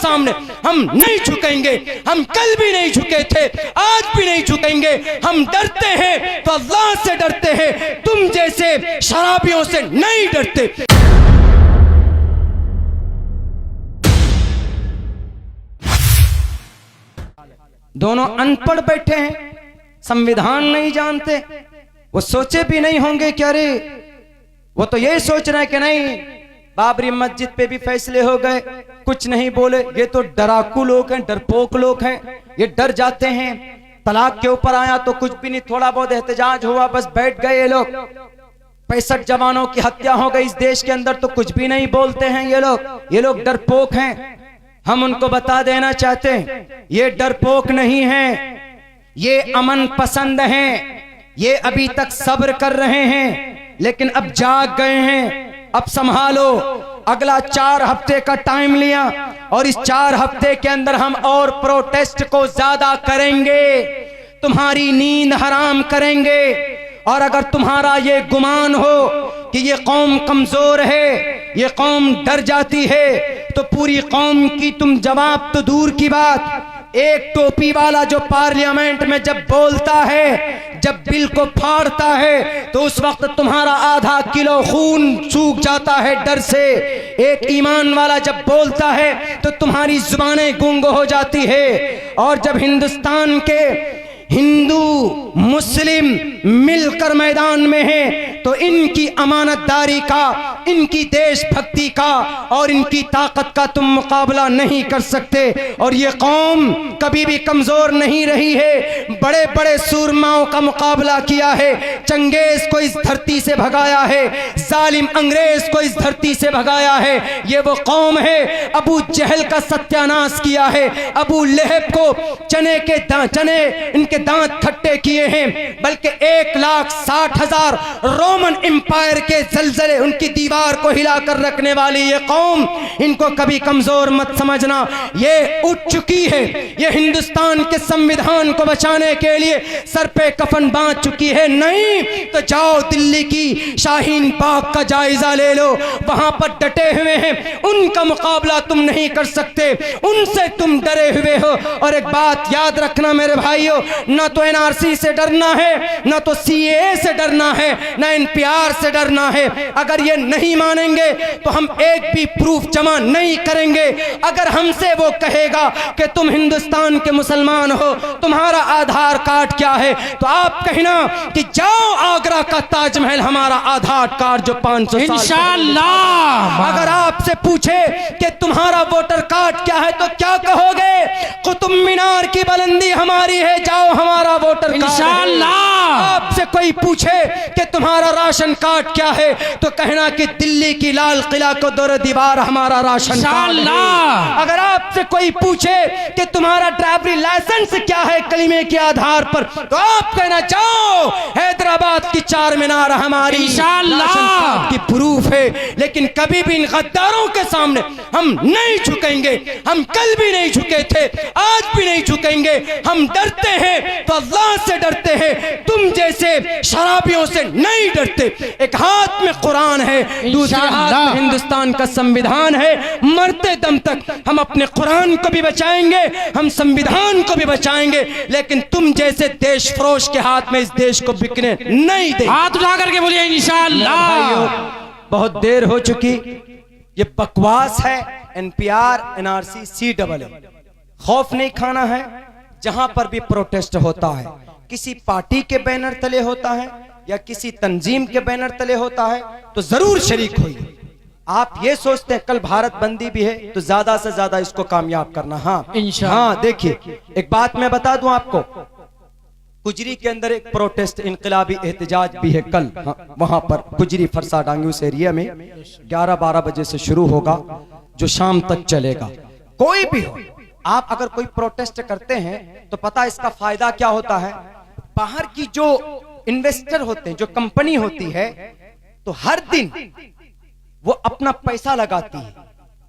सामने हम नहीं झुकेंगे। हम कल भी नहीं झुके थे, आज भी नहीं झुकेंगे। हम डरते हैं तो अल्लाह से डरते हैं, तुम जैसे शराबियों से नहीं डरते। दोनों अनपढ़ बैठे हैं, संविधान नहीं जानते। वो सोचे भी नहीं होंगे कि अरे, वो तो यही सोच रहे हैं कि नहीं बाबरी मस्जिद पे भी फैसले हो गए, कुछ नहीं बोले। ये तो डराकू लोग हैं, डरपोक लोग हैं, ये डर जाते हैं। तलाक के ऊपर आया तो कुछ भी नहीं, थोड़ा बहुत एहतजाज हुआ, बस बैठ गए ये लोग। 65 जवानों की हत्या हो गई इस देश के अंदर तो कुछ भी नहीं बोलते हैं ये लोग डरपोक हैं। हम उनको बता देना चाहते हैं, ये डरपोक नहीं हैं, ये अमन पसंद हैं। ये अभी तक सब्र कर रहे हैं, लेकिन अब जाग गए हैं। अब संभालो, अगला 4 हफ्ते का टाइम लिया और इस 4 हफ्ते के अंदर हम और प्रोटेस्ट को ज्यादा करेंगे, तुम्हारी नींद हराम करेंगे। और अगर तुम्हारा ये गुमान हो कि ये कौम कमजोर है, ये कौम डर जाती है, तो पूरी कौम की तुम जवाब तो दूर की बात, एक टोपी वाला जो पार्लियामेंट में जब बोलता है, जब बिल को फाड़ता है, तो उस वक्त तुम्हारा आधा किलो खून सूख जाता है डर से। एक ईमान वाला जब बोलता है तो तुम्हारी जुबानें गूंग हो जाती है। और जब हिंदुस्तान के हिंदू मुस्लिम मिलकर मैदान में हैं, तो इनकी अमानतदारी का, इनकी देशभक्ति का और इनकी ताकत का तुम मुकाबला नहीं कर सकते। और ये कौम कभी भी कमजोर नहीं रही है, बड़े बड़े सूरमाओं का मुकाबला किया है, चंगेज को इस धरती से भगाया है, जालिम अंग्रेज को इस धरती से भगाया है। ये वो कौम है, अबू जहल का सत्यानाश किया है, अबू लहब को चने इनके दांत खट्टे किए हैं, बल्कि 1,60,000 रोमन एम्पायर के जलजले, उनकी दीवार को हिलाकर रखने वाली ये कौम, इनको कभी कमजोर मत समझना। ये उठ चुकी है, ये हिंदुस्तान के संविधान को बचाने के लिए सर पे कफन बांध चुकी है। नहीं तो जाओ दिल्ली की शाहीन बाग का जायजा ले लो, वहां पर डटे हुए हैं, उनका मुकाबला तुम नहीं कर सकते, उनसे तुम डरे हुए हो। और एक बात याद रखना मेरे भाइयों, ना तो एनआरसी से डरना है, ना तो सीएए से डरना है, ना एनपीआर से डरना है। अगर ये नहीं मानेंगे तो हम एक भी प्रूफ जमा नहीं करेंगे। अगर हमसे वो कहेगा कि तुम हिंदुस्तान के मुसलमान हो, तुम्हारा आधार कार्ड क्या है, तो आप कहना कि जाओ आगरा का ताजमहल हमारा आधार कार्ड जो 500 साल इंशाअल्लाह। अगर आपसे पूछे कि तुम्हारा वोटर कार्ड क्या है, तो क्या कहोगे? कुतुब मीनार की बुलंदी हमारी है, जाओ हमारा वोटर इंशाअल्लाह। आपसे कोई पूछे कि तुम्हारा राशन कार्ड क्या है, तो कहना कि दिल्ली की लाल किला को दौर दीवार हमारा राशन कार्ड है। अगर आपसे कोई पूछे कि तुम्हारा ड्राइवरी लाइसेंस क्या है कलीमे के आधार पर, तो आप कहना जाओ हैदराबाद की 4 मीनार हमारी इंशाअल्लाह की प्रूफ है। लेकिन कभी भी इन गद्दारों के सामने हम नहीं झुकेंगे। हम कल भी नहीं झुके थे, आज भी नहीं झुकेंगे। हम डरते हैं तो अल्लाह से डरते हैं, तुम जैसे शराबियों से नहीं डरते। एक हाथ में कुरान है, दूसरे हाथ में हिंदुस्तान का संविधान है। मरते दम तक हम अपने कुरान को भी बचाएंगे, हम संविधान को भी बचाएंगे, लेकिन तुम जैसे देश फरोश के हाथ में इस देश को बिकने नहीं देंगे। हाथ उठा करके बोलिए इंशाअल्लाह। बहुत देर हो चुकी, ये बकवास है। एनपीआर, एनआरसी, सीएए, खौफ नहीं खाना है। जहां पर भी प्रोटेस्ट होता है, किसी पार्टी के बैनर तले होता है या किसी तंजीम के बैनर तले होता है, तो जरूर शरीक होइए। आप ये सोचते हैं कल भारत बंदी भी है तो ज्यादा से ज्यादा इसको कामयाब करना। हाँ इंशाअल्लाह। देखिए एक बात मैं बता दूं आपको, कुजरी के अंदर एक प्रोटेस्ट, इनकलाबी एहतजाज भी है कल। वहां पर कुजरी फरसा डांगूस एरिया में 11-12 बजे से शुरू होगा, जो शाम तक चलेगा। कोई भी हो, आप अगर कोई प्रोटेस्ट करते हैं तो पता इसका फायदा क्या होता है। बाहर की जो इन्वेस्टर होते हैं, जो कंपनी होती है, तो हर दिन वो अपना पैसा लगाती है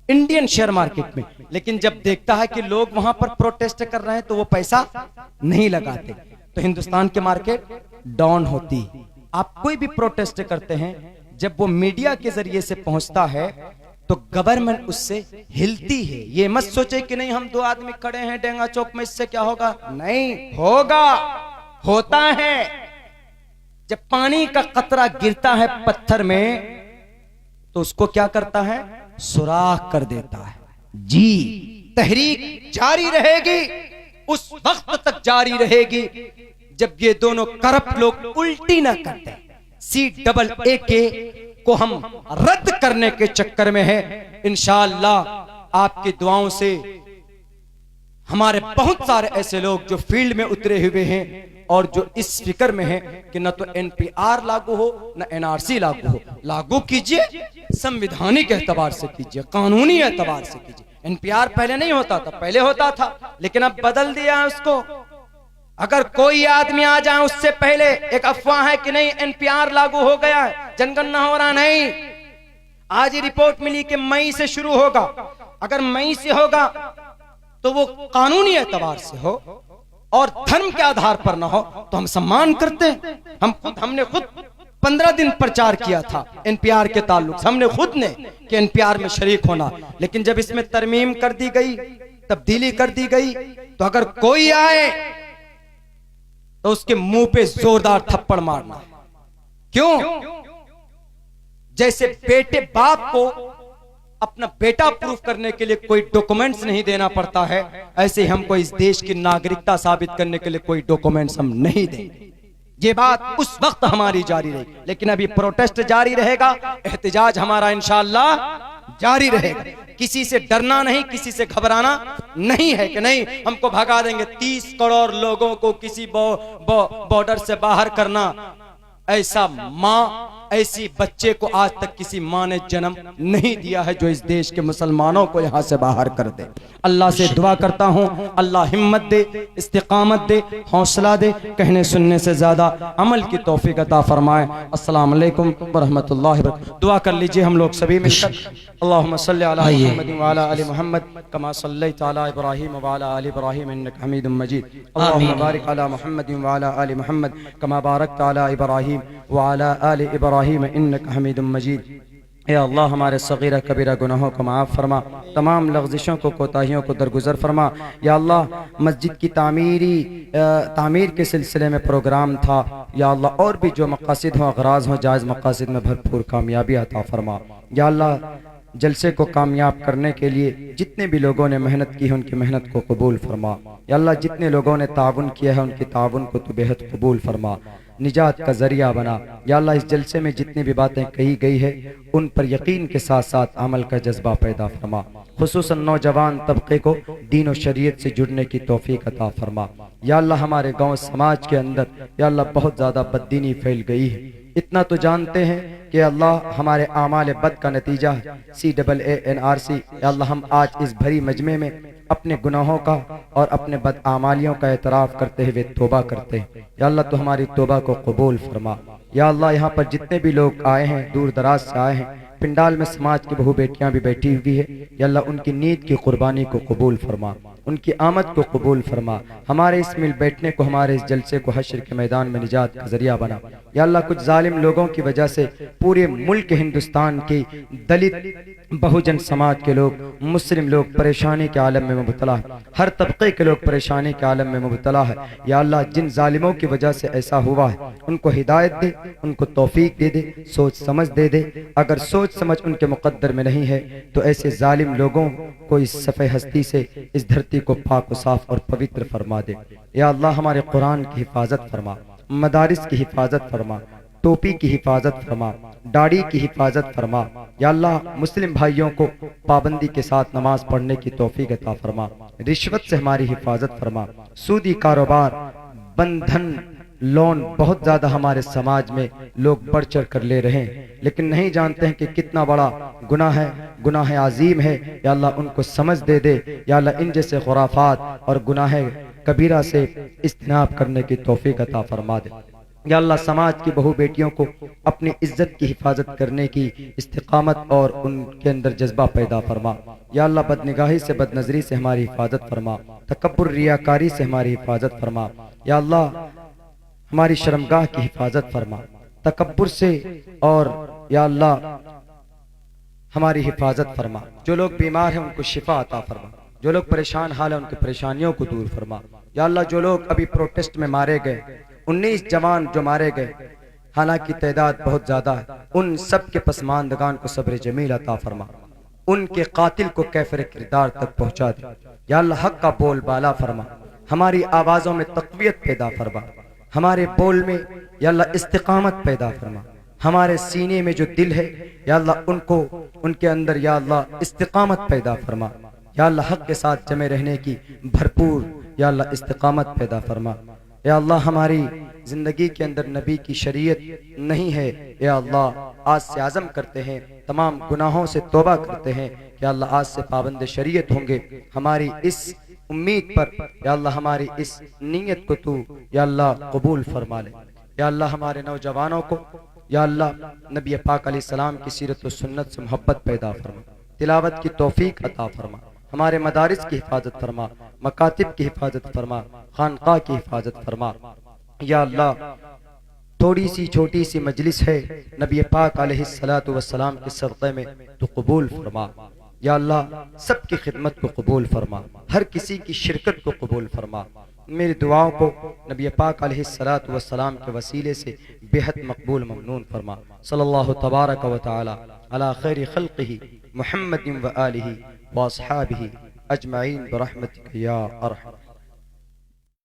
इंडियन शेयर मार्केट में, लेकिन जब देखता है कि लोग वहां पर प्रोटेस्ट कर रहे हैं तो वो पैसा नहीं लगाते, तो हिंदुस्तान की मार्केट डाउन होती है। आप कोई भी प्रोटेस्ट करते हैं, जब वो मीडिया के जरिए से पहुंचता है तो गवर्नमेंट उससे हिलती है। ये मत सोचे कि नहीं हम दो आदमी खड़े हैं डेंगा चौक में, इससे क्या होगा, नहीं होगा, होता है। जब पानी का कतरा गिरता है पत्थर में तो उसको क्या करता है, सुराख कर देता है। जी, तहरीक जारी रहेगी, उस वक्त तक जारी रहेगी जब ये दोनों करप्ट लोग उल्टी ना करते। CAA के को हम रद्द करने के चक्कर में है। इंशाअल्लाह आपकी दुआओं से हमारे बहुत सारे ऐसे लोग जो फील्ड में उतरे हुए हैं और जो इस फिक्र में है कि न तो NPR लागू हो न NRC लागू हो। लागू कीजिए, संवैधानिक एतबार से कीजिए, कानूनी एतबार से कीजिए। NPR पहले नहीं होता था, पहले होता था लेकिन अब बदल दिया है उसको। अगर कोई आदमी आ जाए उससे पहले एक अफवाह है कि नहीं NPR लागू हो गया है, जनगणना हो रहा, नहीं। आज ही रिपोर्ट मिली कि मई से शुरू होगा। अगर मई से होगा तो वो कानूनी एतबार से हो और धर्म के आधार पर ना हो तो हम सम्मान करते हैं। हमने खुद 15 दिन प्रचार किया था NPR के ताल्लुक से, हमने खुद ने कि NPR में शरीक होना। लेकिन जब इसमें तरमीम कर दी गई, तब्दीली कर दी गई, तो अगर कोई आए तो उसके मुंह पे जोरदार थप्पड़ मारना। क्यों? जैसे बेटे बाप को अपना बेटा प्रूफ करने के लिए कोई डॉक्यूमेंट्स नहीं देना पड़ता है, ऐसे हमको इस देश की नागरिकता साबित करने के लिए कोई डॉक्यूमेंट्स हम नहीं देंगे। ये बात उस वक्त हमारी जारी रहेगी, लेकिन अभी प्रोटेस्ट जारी रहेगा, एहतजाज हमारा इंशाअल्लाह जारी रहेगा। किसी से डरना नहीं, किसी से घबराना नहीं है कि नहीं हमको भगा देंगे। 30 करोड़ लोगों को किसी बॉर्डर से बाहर करना, ऐसा माँ ऐसी बच्चे को आज तक किसी माँ ने जन्म नहीं दिया है जो इस देश के मुसलमानों को यहाँ से बाहर कर दे। अल्लाह से दुआ करता हूँ अल्लाह हिम्मत दे, इस्तिकामत दे, हौसला दे, कहने सुनने से ज्यादा अमल की तौफीक अता फरमाए। अस्सलाम वालेकुम वरहमतुल्लाहि वबरकातुहू। दुआ कर लीजिए हम लोग सभी मिलकर। अल्लाहुम्मा सल्लि अला मुहम्मद व अला आलि मुहम्मद कमा सल्लैता अला इब्राहीम व अला आलि इब्राहीम इन्नका हमीदुम मजीद। अल्लाहुम्मा बारिक अला मुहम्मद व अला आलि मुहम्मद कमा बारकता अला इब्राहीम व अला आलि इब्राहीम इन्नका हमीदुम मजीद। या अल्लाह हमारे सगीरा कबीरा गुनाहों को माफ़ फरमा, तमाम लग़्ज़िशों को कोताहियों को दरगुजर फरमा। या अल्लाह मस्जिद की तामीर के सिलसिले में प्रोग्राम था, या अल्लाह और भी जो मक़ासिद हों, अग़राज़ हों, जायज़ मक़ासिद में भरपूर कामयाबी अता फरमा। या अल्लाह जलसे को कामयाब करने के लिए जितने भी लोगों ने मेहनत की है उनकी मेहनत को कबूल फरमा। या अल्लाह जितने लोगों ने ताउन किया है उनकी ताउन को तो बेहद कबूल फरमा, निजात का जरिया बना। या अल्लाह इस जलसे में जितनी भी बातें कही गई है उन पर यकीन के साथ साथ अमल का जज्बा पैदा फरमा। खुसूसन नौजवान तबके को दीन और शरीयत से जुड़ने की तौफीक अता फरमा। या अल्लाह हमारे गांव समाज के अंदर या अल्लाह बहुत ज़्यादा बददीनी फैल गई है। इतना तो जानते हैं कि अल्लाह हमारे आमाल बद का नतीजा है CAA NRC। या अल्लाह हम आज इस भरी मजमे में अपने गुनाहों का और अपने बद आमालियों का एतराफ़ करते हुए तोबा करते हैं। या अल्लाह तो हमारी तोबा को कबूल फरमा। या अल्लाह यहाँ पर जितने भी लोग आए हैं, दूर दराज से आए हैं, पिंडाल में समाज की बहू बेटियां भी बैठी हुई है, या अल्लाह उनकी नीयत की कुर्बानी को कबूल फरमा, उनकी आमद को कबूल फरमा। हमारे इस मिल बैठने को, हमारे इस जलसे को हश्र के मैदान में निजात का जरिया बना। या अल्लाह कुछ जालिम लोगों की वजह से पूरे मुल्क हिंदुस्तान के दलित बहुजन समाज के लोग, मुस्लिम लोग परेशानी के आलम में मुबतला है, हर तबके के लोग परेशानी के आलम में मुबतला है। या अल्लाह जिन जालिमों की वजह से ऐसा हुआ है उनको हिदायत दे, उनको तौफीक दे दे, सोच समझ दे दे। अगर सोच समझ उनके मुकद्दर में नहीं है तो ऐसे जालिम लोगों को इस सफ़े हस्ती से, इस धरती को पाक व साफ और पवित्र फरमा दे। या अल्लाह हमारे कुरान की हिफाजत फरमा, मदारिस की हिफाजत फरमा, टोपी की हिफाजत फरमा, दाढ़ी की हिफाजत फरमा। या अल्लाह मुस्लिम भाइयों को पाबंदी के साथ नमाज पढ़ने की तौफीक अता फरमा, रिश्वत से हमारी हिफाजत फरमा। सूदी कारोबार, बंधन, लोन बहुत ज्यादा हमारे समाज में लोग बढ़ चढ़ कर ले रहे हैं, लेकिन नहीं जानते हैं कि कितना बड़ा गुनाह है, गुनाह अजीम है। या अल्लाह उनको समझ दे दे। या अल्लाह इन जैसे खुराफात और गुनाह कबीरा से इज्तनाब करने की तौफीक अता फरमा दे। या अल्लाह समाज की बहू बेटियों को अपनी इज्जत की हिफाजत करने की इस्तिकामत और उनके अंदर जज्बा पैदा फरमा। या अल्लाह बदनिगाही से, बदनजरी से हमारी हिफाजत फरमा, तकब्बुर रियाकारी से हमारी हिफाजत फरमा। या अल्लाह हमारी शर्मगाह की हिफाजत फरमा, तकब्बुर से और या अल्लाह हमारी हिफाजत फरमा। जो लोग बीमार हैं उनको शिफा अता फरमा। जो लोग परेशान हाल हैं उनकी परेशानियों को दूर फरमा। या अल्लाह जो लोग अभी प्रोटेस्ट में मारे गए, 19 जवान जो मारे गए, हालांकि तादाद बहुत ज्यादा है, उन सब के पसमानदगान को सब्र जमील अता फरमा। उनके कातिल को कैफर किरदार तक पहुंचा दे। या अल्लाह हक का बोल बाला फरमा। हमारी आवाजों में तक़वियत पैदा फरमा। हमारे बोल में या अल्लाह इस्तिकामत पैदा फरमा। हमारे सीने में जो दिल है या अल्लाह उनको, उनके अंदर या अल्लाह इस्तिकामत पैदा फरमा। या अल्लाह हक के साथ जमे रहने की भरपूर या अल्लाह इस्तिकामत पैदा फरमा। या अल्लाह हमारी जिंदगी के अंदर नबी की शरीयत नहीं है, या अल्लाह आज से आज़म करते हैं, तमाम गुनाहों से तौबा करते हैं कि अल्लाह आज से पाबंद शरीयत होंगे। हमारी इस उम्मीद पर या अल्लाह हमारी इस नीयत को तू या अल्लाह कबूल फरमा ले। या अल्लाह हमारे नौजवानों को या अल्लाह नबी पाक अलैहिस्सलाम की सीरत व सुन्नत से मोहब्बत पैदा फरमा, तिलावत की तौफीक अता फरमा। हमारे मदारिस की हिफाजत फरमा, मकातिब की हिफाजत फरमा, खानका की हिफाजत फरमा। या अल्लाह थोड़ी सी छोटी सी मजलिस है, नबी पाक अलैहिस्सलातु वस्सलाम के सदक़े में तो कबूल फरमा। या अल्लाह सबकी खिदमत को कबूल फरमा, हर किसी की शिरकत को कबूल फरमा। मेरी दुआओं को नबी पाक अलैहिस्सलातु वस्सलाम के वसीले से बेहद मकबूल ममनून फरमा। सल्लल्लाहु तबारक व तआला अला खैरि खल्क़िही मुहम्मदिन व आलिही व अस्हाबिही अजमईन बिरहमतिक या अरहम।